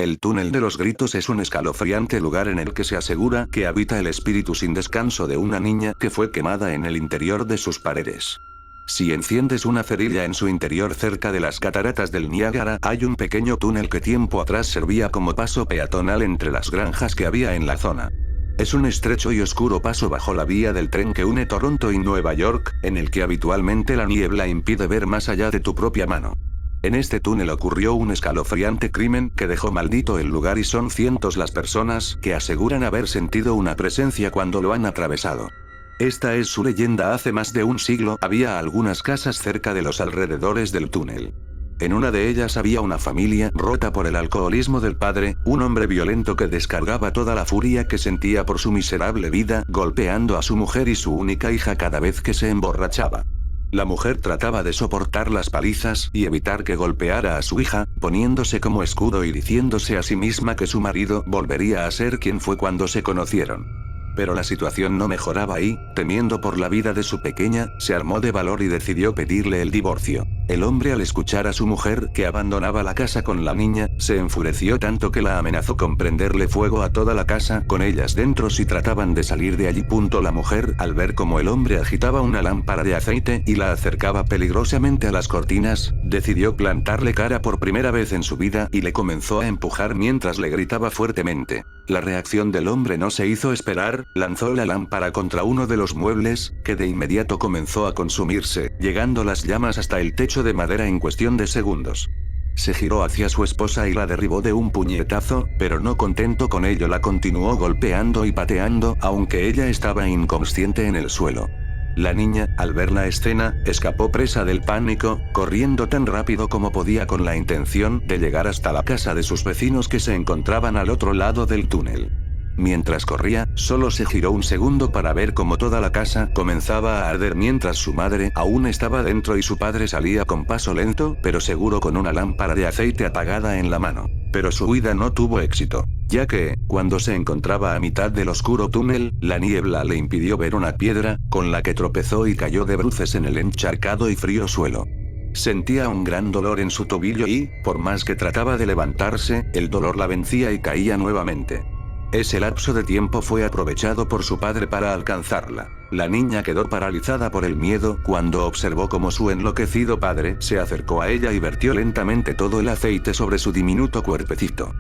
El túnel de los gritos es un escalofriante lugar en el que se asegura que habita el espíritu sin descanso de una niña que fue quemada en el interior de sus paredes. Si enciendes una cerilla en su interior cerca de las cataratas del Niágara, hay un pequeño túnel que tiempo atrás servía como paso peatonal entre las granjas que había en la zona. Es un estrecho y oscuro paso bajo la vía del tren que une Toronto y Nueva York, en el que habitualmente la niebla impide ver más allá de tu propia mano. En este túnel ocurrió un escalofriante crimen que dejó maldito el lugar y son cientos las personas que aseguran haber sentido una presencia cuando lo han atravesado. Esta es su leyenda. Hace más de un siglo había algunas casas cerca de los alrededores del túnel. En una de ellas había una familia rota por el alcoholismo del padre, un hombre violento que descargaba toda la furia que sentía por su miserable vida, golpeando a su mujer y su única hija cada vez que se emborrachaba. La mujer trataba de soportar las palizas y evitar que golpeara a su hija, poniéndose como escudo y diciéndose a sí misma que su marido volvería a ser quien fue cuando se conocieron. Pero la situación no mejoraba y, temiendo por la vida de su pequeña, se armó de valor y decidió pedirle el divorcio. El hombre, al escuchar a su mujer que abandonaba la casa con la niña, se enfureció tanto que la amenazó con prenderle fuego a toda la casa con ellas dentro si trataban de salir de allí. La mujer, al ver cómo el hombre agitaba una lámpara de aceite y la acercaba peligrosamente a las cortinas, decidió plantarle cara por primera vez en su vida y le comenzó a empujar mientras le gritaba fuertemente. La reacción del hombre no se hizo esperar, lanzó la lámpara contra uno de los muebles, que de inmediato comenzó a consumirse, llegando las llamas hasta el techo de madera en cuestión de segundos. Se giró hacia su esposa y la derribó de un puñetazo, pero no contento con ello la continuó golpeando y pateando, aunque ella estaba inconsciente en el suelo. La niña, al ver la escena, escapó presa del pánico, corriendo tan rápido como podía con la intención de llegar hasta la casa de sus vecinos que se encontraban al otro lado del túnel. Mientras corría, solo se giró un segundo para ver cómo toda la casa comenzaba a arder mientras su madre aún estaba dentro y su padre salía con paso lento pero seguro con una lámpara de aceite apagada en la mano. Pero su huida no tuvo éxito, ya que, cuando se encontraba a mitad del oscuro túnel, la niebla le impidió ver una piedra, con la que tropezó y cayó de bruces en el encharcado y frío suelo. Sentía un gran dolor en su tobillo y, por más que trataba de levantarse, el dolor la vencía y caía nuevamente. Ese lapso de tiempo fue aprovechado por su padre para alcanzarla. La niña quedó paralizada por el miedo cuando observó cómo su enloquecido padre se acercó a ella y vertió lentamente todo el aceite sobre su diminuto cuerpecito.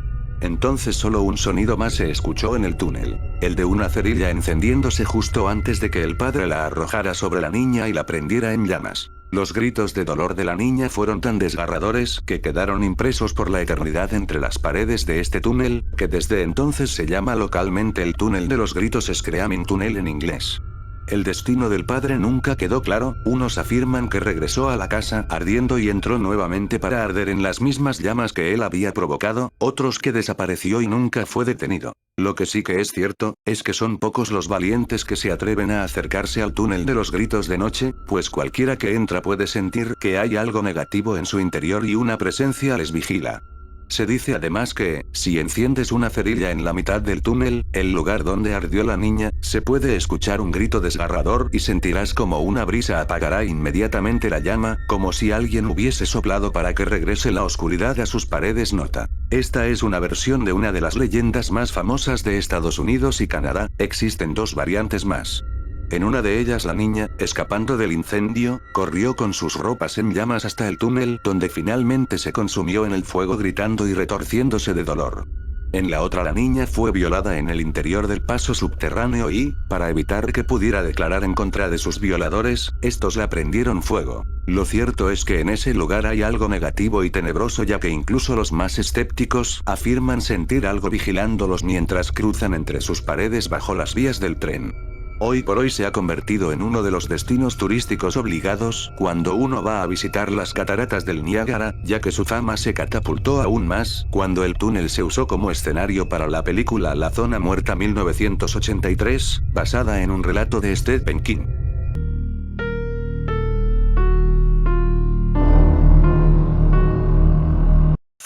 Entonces solo un sonido más se escuchó en el túnel, el de una cerilla encendiéndose justo antes de que el padre la arrojara sobre la niña y la prendiera en llamas. Los gritos de dolor de la niña fueron tan desgarradores que quedaron impresos por la eternidad entre las paredes de este túnel, que desde entonces se llama localmente el túnel de los gritos, Screaming Tunnel en inglés. El destino del padre nunca quedó claro, unos afirman que regresó a la casa ardiendo y entró nuevamente para arder en las mismas llamas que él había provocado, otros que desapareció y nunca fue detenido. Lo que sí que es cierto, es que son pocos los valientes que se atreven a acercarse al túnel de los gritos de noche, pues cualquiera que entra puede sentir que hay algo negativo en su interior y una presencia les vigila. Se dice además que, si enciendes una cerilla en la mitad del túnel, el lugar donde ardió la niña, se puede escuchar un grito desgarrador y sentirás como una brisa apagará inmediatamente la llama, como si alguien hubiese soplado para que regrese la oscuridad a sus paredes. Nota: esta es una versión de una de las leyendas más famosas de Estados Unidos y Canadá, existen dos variantes más. En una de ellas la niña, escapando del incendio, corrió con sus ropas en llamas hasta el túnel donde finalmente se consumió en el fuego gritando y retorciéndose de dolor. En la otra la niña fue violada en el interior del paso subterráneo y, para evitar que pudiera declarar en contra de sus violadores, estos la prendieron fuego. Lo cierto es que en ese lugar hay algo negativo y tenebroso, ya que incluso los más escépticos afirman sentir algo vigilándolos mientras cruzan entre sus paredes bajo las vías del tren. Hoy por hoy se ha convertido en uno de los destinos turísticos obligados cuando uno va a visitar las cataratas del Niágara, ya que su fama se catapultó aún más cuando el túnel se usó como escenario para la película La Zona Muerta 1983, basada en un relato de Stephen King.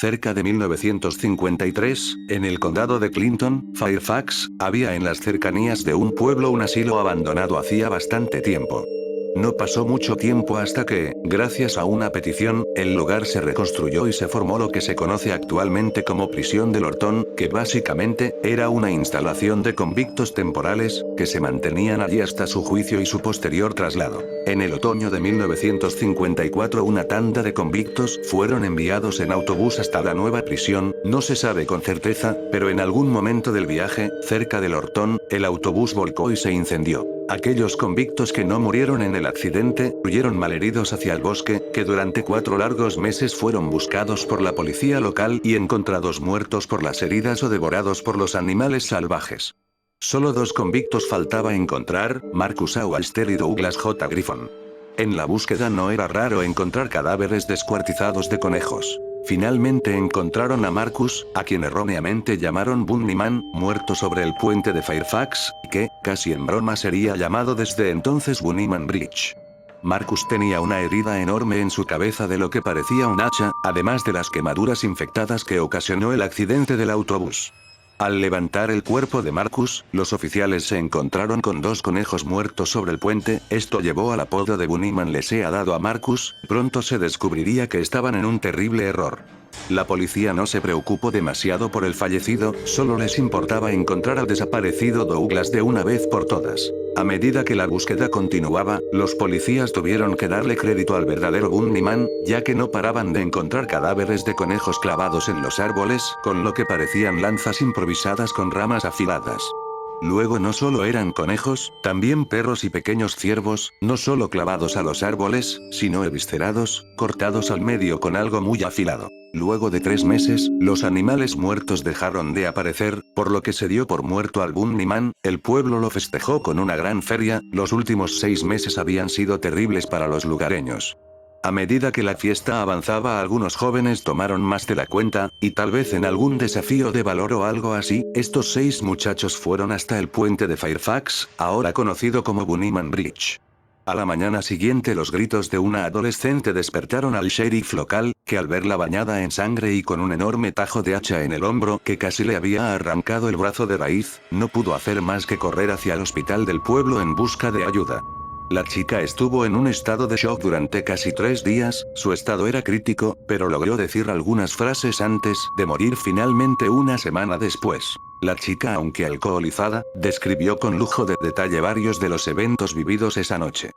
Cerca de 1953, en el condado de Clinton, Fairfax, había en las cercanías de un pueblo un asilo abandonado hacía bastante tiempo. No pasó mucho tiempo hasta que, gracias a una petición, el lugar se reconstruyó y se formó lo que se conoce actualmente como Prisión del Hortón, que básicamente, era una instalación de convictos temporales, que se mantenían allí hasta su juicio y su posterior traslado. En el otoño de 1954 una tanda de convictos fueron enviados en autobús hasta la nueva prisión, no se sabe con certeza, pero en algún momento del viaje, cerca del Hortón, el autobús volcó y se incendió. Aquellos convictos que no murieron en el accidente, huyeron malheridos hacia el bosque, que durante 4 largos meses fueron buscados por la policía local y encontrados muertos por las heridas o devorados por los animales salvajes. Solo 2 convictos faltaba encontrar, Marcus A. Walster y Douglas J. Griffon. En la búsqueda no era raro encontrar cadáveres descuartizados de conejos. Finalmente encontraron a Marcus, a quien erróneamente llamaron Bunny Man, muerto sobre el puente de Fairfax, que, casi en broma sería llamado desde entonces Bunny Man Bridge. Marcus tenía una herida enorme en su cabeza de lo que parecía un hacha, además de las quemaduras infectadas que ocasionó el accidente del autobús. Al levantar el cuerpo de Marcus, los oficiales se encontraron con 2 conejos muertos sobre el puente, esto llevó al apodo de Bunnyman les ha dado a Marcus, pronto se descubriría que estaban en un terrible error. La policía no se preocupó demasiado por el fallecido, solo les importaba encontrar al desaparecido Douglas de una vez por todas. A medida que la búsqueda continuaba, los policías tuvieron que darle crédito al verdadero Bunnyman, ya que no paraban de encontrar cadáveres de conejos clavados en los árboles, con lo que parecían lanzas improvisadas con ramas afiladas. Luego no solo eran conejos, también perros y pequeños ciervos, no solo clavados a los árboles, sino eviscerados, cortados al medio con algo muy afilado. Luego de 3 meses, los animales muertos dejaron de aparecer, por lo que se dio por muerto al Bunnyman, el pueblo lo festejó con una gran feria, los últimos 6 meses habían sido terribles para los lugareños. A medida que la fiesta avanzaba algunos jóvenes tomaron más de la cuenta, y tal vez en algún desafío de valor o algo así, estos 6 muchachos fueron hasta el puente de Fairfax, ahora conocido como Bunnyman Bridge. A la mañana siguiente los gritos de una adolescente despertaron al sheriff local, que al verla bañada en sangre y con un enorme tajo de hacha en el hombro que casi le había arrancado el brazo de raíz, no pudo hacer más que correr hacia el hospital del pueblo en busca de ayuda. La chica estuvo en un estado de shock durante casi 3 días, su estado era crítico, pero logró decir algunas frases antes de morir finalmente una semana después. La chica, aunque alcoholizada, describió con lujo de detalle varios de los eventos vividos esa noche.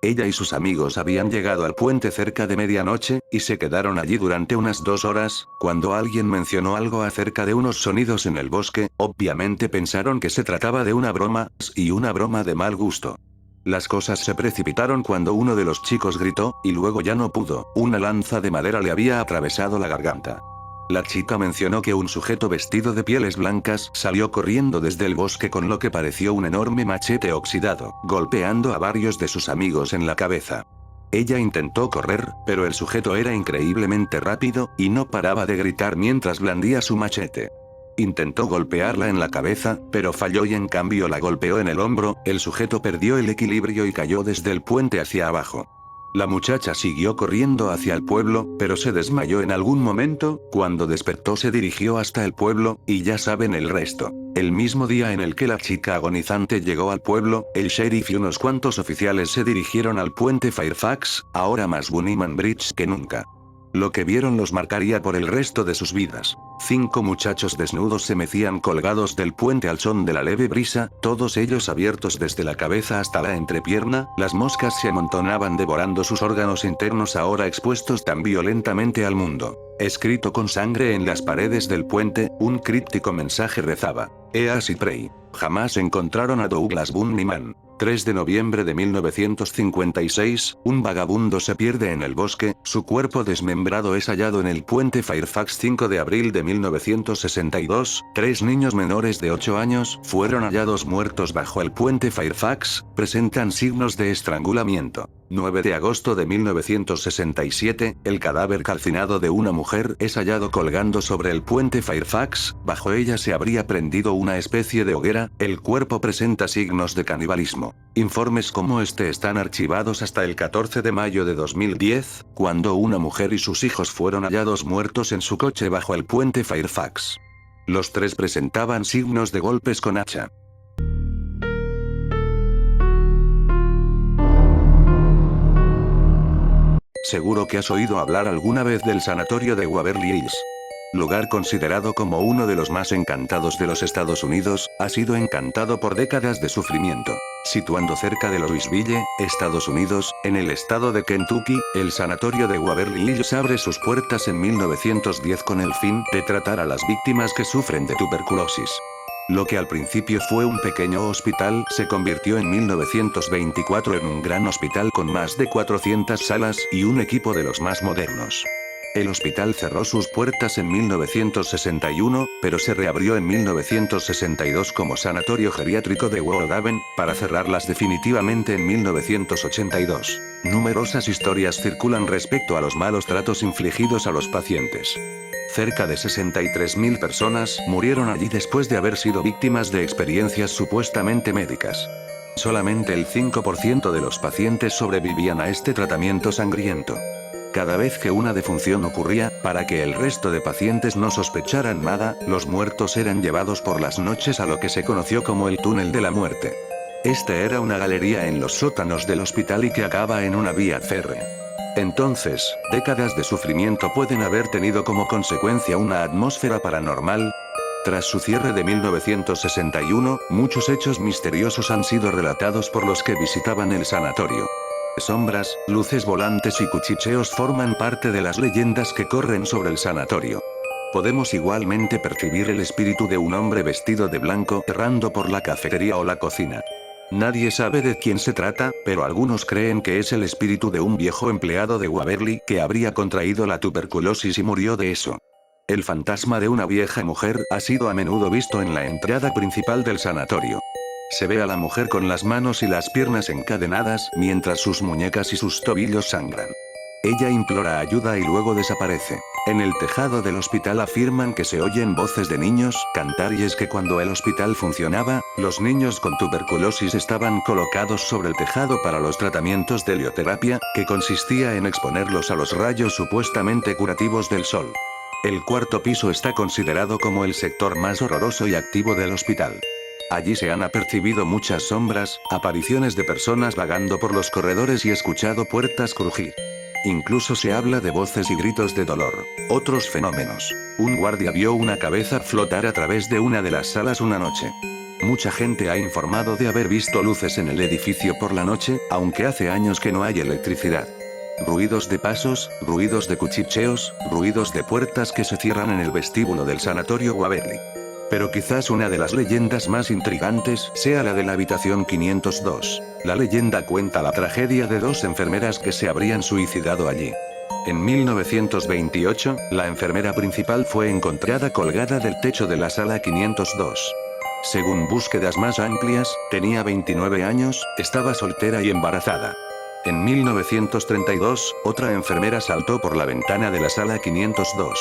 Ella y sus amigos habían llegado al puente cerca de medianoche, y se quedaron allí durante unas 2 horas, cuando alguien mencionó algo acerca de unos sonidos en el bosque, obviamente pensaron que se trataba de una broma, y una broma de mal gusto. Las cosas se precipitaron cuando uno de los chicos gritó, y luego ya no pudo, una lanza de madera le había atravesado la garganta. La chica mencionó que un sujeto vestido de pieles blancas salió corriendo desde el bosque con lo que pareció un enorme machete oxidado, golpeando a varios de sus amigos en la cabeza. Ella intentó correr, pero el sujeto era increíblemente rápido, y no paraba de gritar mientras blandía su machete. Intentó golpearla en la cabeza, pero falló y en cambio la golpeó en el hombro, el sujeto perdió el equilibrio y cayó desde el puente hacia abajo. La muchacha siguió corriendo hacia el pueblo, pero se desmayó en algún momento, cuando despertó se dirigió hasta el pueblo, y ya saben el resto. El mismo día en el que la chica agonizante llegó al pueblo, el sheriff y unos cuantos oficiales se dirigieron al puente Fairfax, ahora más Bunnyman Bridge que nunca. Lo que vieron los marcaría por el resto de sus vidas. 5 muchachos desnudos se mecían colgados del puente al son de la leve brisa, todos ellos abiertos desde la cabeza hasta la entrepierna, las moscas se amontonaban devorando sus órganos internos ahora expuestos tan violentamente al mundo. Escrito con sangre en las paredes del puente, un críptico mensaje rezaba: Eas y Prey. Jamás encontraron a Douglas Bunnyman. 3 de noviembre de 1956, un vagabundo se pierde en el bosque, su cuerpo desmembrado es hallado en el puente Fairfax. 5 de abril de 1962, 3 niños menores de 8 años fueron hallados muertos bajo el puente Fairfax, presentan signos de estrangulamiento. 9 de agosto de 1967, el cadáver calcinado de una mujer es hallado colgando sobre el puente Fairfax, bajo ella se habría prendido una especie de hoguera, el cuerpo presenta signos de canibalismo. Informes como este están archivados hasta el 14 de mayo de 2010, cuando una mujer y sus hijos fueron hallados muertos en su coche bajo el puente Fairfax. Los 3 presentaban signos de golpes con hacha. Seguro que has oído hablar alguna vez del sanatorio de Waverly Hills. Lugar considerado como uno de los más encantados de los Estados Unidos, ha sido encantado por décadas de sufrimiento. Situando cerca de Louisville, Estados Unidos, en el estado de Kentucky, el sanatorio de Waverly Hills abre sus puertas en 1910 con el fin de tratar a las víctimas que sufren de tuberculosis. Lo que al principio fue un pequeño hospital se convirtió en 1924 en un gran hospital con más de 400 salas y un equipo de los más modernos. El hospital cerró sus puertas en 1961, pero se reabrió en 1962 como sanatorio geriátrico de Wood Haven, para cerrarlas definitivamente en 1982. Numerosas historias circulan respecto a los malos tratos infligidos a los pacientes. Cerca de 63.000 personas murieron allí después de haber sido víctimas de experiencias supuestamente médicas. Solamente el 5% de los pacientes sobrevivían a este tratamiento sangriento. Cada vez que una defunción ocurría, para que el resto de pacientes no sospecharan nada, los muertos eran llevados por las noches a lo que se conoció como el túnel de la muerte. Esta era una galería en los sótanos del hospital y que acaba en una vía férrea. Entonces, décadas de sufrimiento pueden haber tenido como consecuencia una atmósfera paranormal. Tras su cierre de 1961, muchos hechos misteriosos han sido relatados por los que visitaban el sanatorio. Sombras, luces volantes y cuchicheos forman parte de las leyendas que corren sobre el sanatorio. Podemos igualmente percibir el espíritu de un hombre vestido de blanco errando por la cafetería o la cocina. Nadie sabe de quién se trata, pero algunos creen que es el espíritu de un viejo empleado de Waverly que habría contraído la tuberculosis y murió de eso. El fantasma de una vieja mujer ha sido a menudo visto en la entrada principal del sanatorio. Se ve a la mujer con las manos y las piernas encadenadas mientras sus muñecas y sus tobillos sangran. Ella implora ayuda y luego desaparece. En el tejado del hospital afirman que se oyen voces de niños cantar y es que cuando el hospital funcionaba, los niños con tuberculosis estaban colocados sobre el tejado para los tratamientos de helioterapia, que consistía en exponerlos a los rayos supuestamente curativos del sol. El cuarto piso está considerado como el sector más horroroso y activo del hospital. Allí se han apercibido muchas sombras, apariciones de personas vagando por los corredores y escuchado puertas crujir. Incluso se habla de voces y gritos de dolor. Otros fenómenos. Un guardia vio una cabeza flotar a través de una de las salas una noche. Mucha gente ha informado de haber visto luces en el edificio por la noche, aunque hace años que no hay electricidad. Ruidos de pasos, ruidos de cuchicheos, ruidos de puertas que se cierran en el vestíbulo del sanatorio Waverly. Pero quizás una de las leyendas más intrigantes sea la de la habitación 502. La leyenda cuenta la tragedia de dos enfermeras que se habrían suicidado allí. En 1928, la enfermera principal fue encontrada colgada del techo de la sala 502. Según búsquedas más amplias, tenía 29 años, estaba soltera y embarazada. En 1932, otra enfermera saltó por la ventana de la sala 502.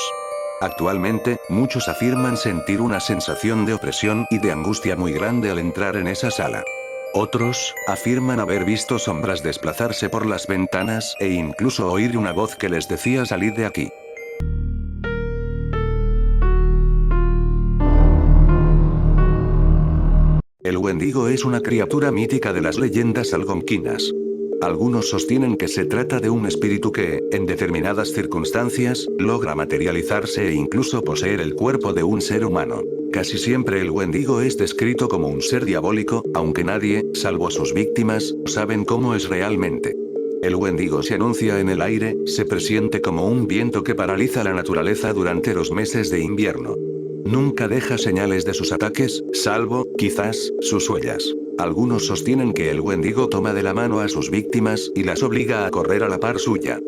Actualmente, muchos afirman sentir una sensación de opresión y de angustia muy grande al entrar en esa sala. Otros afirman haber visto sombras desplazarse por las ventanas e incluso oír una voz que les decía "salid de aquí". El Wendigo es una criatura mítica de las leyendas algonquinas. Algunos sostienen que se trata de un espíritu que, en determinadas circunstancias, logra materializarse e incluso poseer el cuerpo de un ser humano. Casi siempre el Wendigo es descrito como un ser diabólico, aunque nadie, salvo sus víctimas, saben cómo es realmente. El Wendigo se anuncia en el aire, se presiente como un viento que paraliza la naturaleza durante los meses de invierno. Nunca deja señales de sus ataques, salvo, quizás, sus huellas. Algunos sostienen que el Wendigo toma de la mano a sus víctimas y las obliga a correr a la par suya.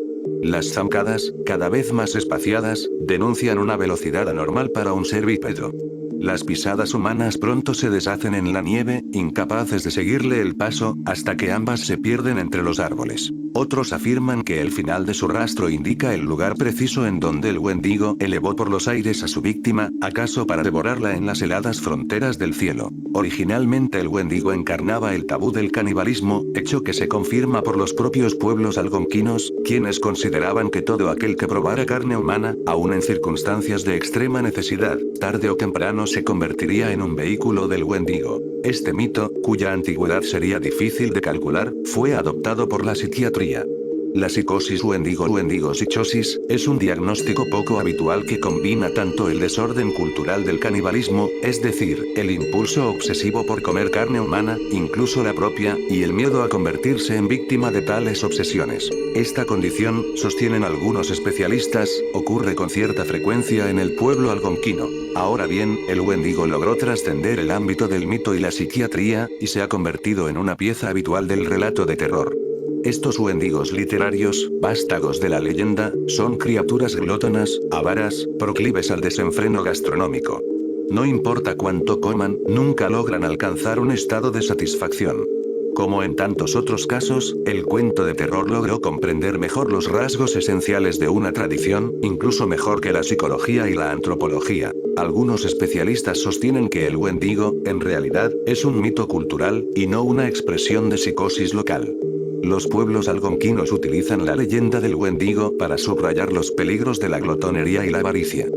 Las zancadas, cada vez más espaciadas, denuncian una velocidad anormal para un ser bípedo. Las pisadas humanas pronto se deshacen en la nieve, incapaces de seguirle el paso, hasta que ambas se pierden entre los árboles. Otros afirman que el final de su rastro indica el lugar preciso en donde el Wendigo elevó por los aires a su víctima, acaso para devorarla en las heladas fronteras del cielo. Originalmente el Wendigo encarnaba el tabú del canibalismo, hecho que se confirma por los propios pueblos algonquinos, quienes consideraban que todo aquel que probara carne humana, aun en circunstancias de extrema necesidad, tarde o temprano se convertiría en un vehículo del Wendigo. Este mito, cuya antigüedad sería difícil de calcular, fue adoptado por la psiquiatría. La psicosis Wendigo-psichosis, es un diagnóstico poco habitual que combina tanto el desorden cultural del canibalismo, es decir, el impulso obsesivo por comer carne humana, incluso la propia, y el miedo a convertirse en víctima de tales obsesiones. Esta condición, sostienen algunos especialistas, ocurre con cierta frecuencia en el pueblo algonquino. Ahora bien, el Wendigo logró trascender el ámbito del mito y la psiquiatría, y se ha convertido en una pieza habitual del relato de terror. Estos Wendigos literarios, vástagos de la leyenda, son criaturas glótonas, avaras, proclives al desenfreno gastronómico. No importa cuánto coman, nunca logran alcanzar un estado de satisfacción. Como en tantos otros casos, el cuento de terror logró comprender mejor los rasgos esenciales de una tradición, incluso mejor que la psicología y la antropología. Algunos especialistas sostienen que el Wendigo, en realidad, es un mito cultural, y no una expresión de psicosis local. Los pueblos algonquinos utilizan la leyenda del Wendigo para subrayar los peligros de la glotonería y la avaricia.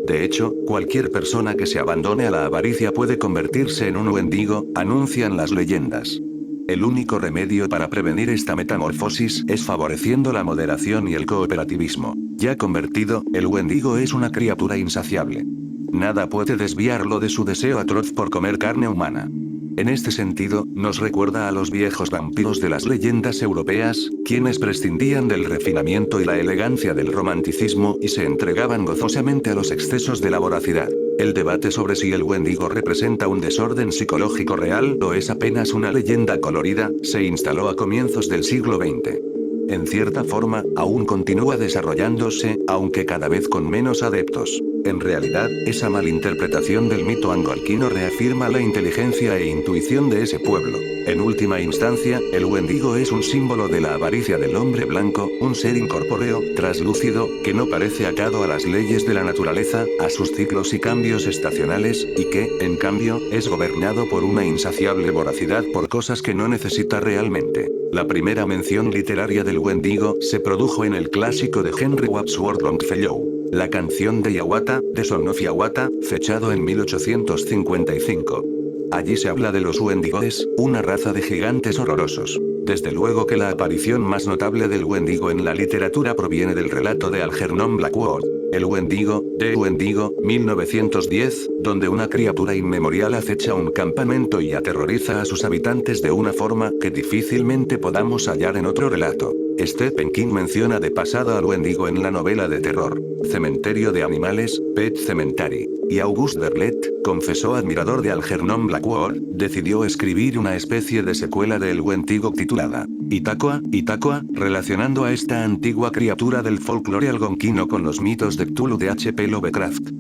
De hecho, cualquier persona que se abandone a la avaricia puede convertirse en un Wendigo, anuncian las leyendas. El único remedio para prevenir esta metamorfosis es favoreciendo la moderación y el cooperativismo. Ya convertido, el Wendigo es una criatura insaciable. Nada puede desviarlo de su deseo atroz por comer carne humana. En este sentido, nos recuerda a los viejos vampiros de las leyendas europeas, quienes prescindían del refinamiento y la elegancia del romanticismo y se entregaban gozosamente a los excesos de la voracidad. El debate sobre si el Wendigo representa un desorden psicológico real o es apenas una leyenda colorida, se instaló a comienzos del siglo XX. En cierta forma, aún continúa desarrollándose, aunque cada vez con menos adeptos. En realidad, esa malinterpretación del mito algonquino reafirma la inteligencia e intuición de ese pueblo. En última instancia, el Wendigo es un símbolo de la avaricia del hombre blanco, un ser incorpóreo, traslúcido, que no parece atado a las leyes de la naturaleza, a sus ciclos y cambios estacionales, y que, en cambio, es gobernado por una insaciable voracidad por cosas que no necesita realmente. La primera mención literaria del Wendigo se produjo en el clásico de Henry Wadsworth Longfellow, La canción de Hiawatha, The Song of Hiawatha, fechado en 1855. Allí se habla de los Wendigos, una raza de gigantes horrorosos. Desde luego que la aparición más notable del Wendigo en la literatura proviene del relato de Algernon Blackwood, El Wendigo, de Wendigo, 1910, donde una criatura inmemorial acecha un campamento y aterroriza a sus habitantes de una forma que difícilmente podamos hallar en otro relato. Stephen King menciona de pasada al Wendigo en la novela de terror, Cementerio de Animales, Pet Cemetery. Y Auguste Derlet, confesó admirador de Algernon Blackwood, decidió escribir una especie de secuela de El Wendigo titulada Itakua, relacionando a esta antigua criatura del folclore algonquino con los mitos de Cthulhu de H.P. Lovecraft.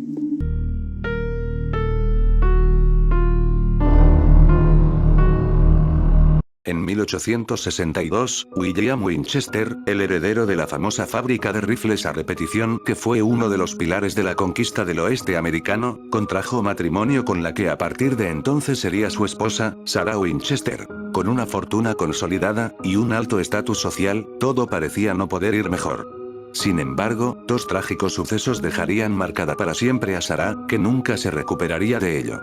En 1862, William Winchester, el heredero de la famosa fábrica de rifles a repetición que fue uno de los pilares de la conquista del oeste americano, contrajo matrimonio con la que a partir de entonces sería su esposa, Sarah Winchester. Con una fortuna consolidada, y un alto estatus social, todo parecía no poder ir mejor. Sin embargo, dos trágicos sucesos dejarían marcada para siempre a Sarah, que nunca se recuperaría de ello.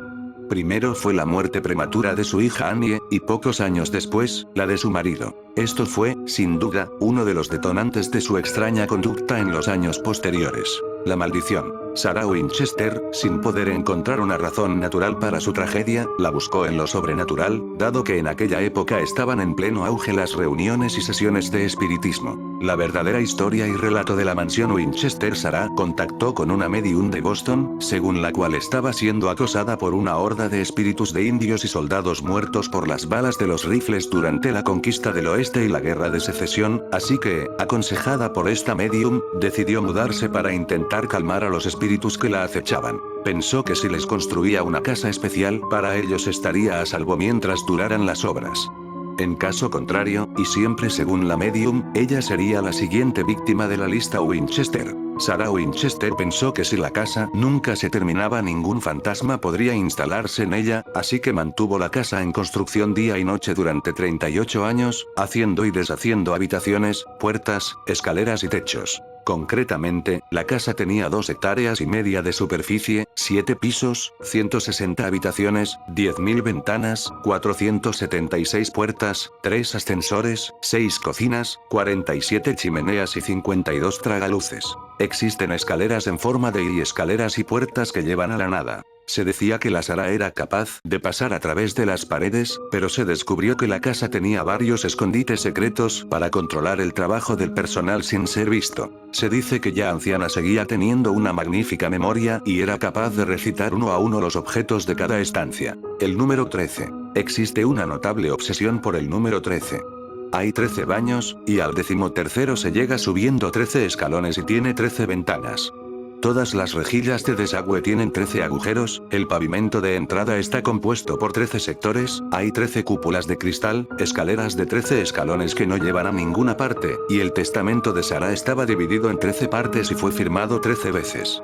Primero fue la muerte prematura de su hija Annie, y pocos años después, la de su marido. Esto fue, sin duda, uno de los detonantes de su extraña conducta en los años posteriores. La maldición. Sarah Winchester, sin poder encontrar una razón natural para su tragedia, la buscó en lo sobrenatural, dado que en aquella época estaban en pleno auge las reuniones y sesiones de espiritismo. La verdadera historia y relato de la mansión Winchester. Sarah contactó con una medium de Boston, según la cual estaba siendo acosada por una horda de espíritus de indios y soldados muertos por las balas de los rifles durante la conquista del oeste y la guerra de secesión, así que, aconsejada por esta medium, decidió mudarse para intentar calmar a los espíritus que la acechaban. Pensó que si les construía una casa especial para ellos estaría a salvo mientras duraran las obras. En caso contrario, y siempre según la medium, ella sería la siguiente víctima de la lista Winchester. Sarah Winchester pensó que si la casa nunca se terminaba, ningún fantasma podría instalarse en ella, así que mantuvo la casa en construcción día y noche durante 38 años, haciendo y deshaciendo habitaciones, puertas, escaleras y techos. Concretamente, la casa tenía 2 hectáreas y media de superficie, 7 pisos, 160 habitaciones, 10.000 ventanas, 476 puertas, 3 ascensores, 6 cocinas, 47 chimeneas y 52 tragaluces. Existen escaleras en forma de I y escaleras y puertas que llevan a la nada. Se decía que la Sara era capaz de pasar a través de las paredes, pero se descubrió que la casa tenía varios escondites secretos para controlar el trabajo del personal sin ser visto. Se dice que ya anciana seguía teniendo una magnífica memoria y era capaz de recitar uno a uno los objetos de cada estancia. El número 13. Existe una notable obsesión por el número 13. Hay 13 baños, y al 13º se llega subiendo 13 escalones y tiene 13 ventanas. Todas las rejillas de desagüe tienen 13 agujeros, el pavimento de entrada está compuesto por 13 sectores, hay 13 cúpulas de cristal, escaleras de 13 escalones que no llevan a ninguna parte, y el testamento de Sara estaba dividido en 13 partes y fue firmado 13 veces.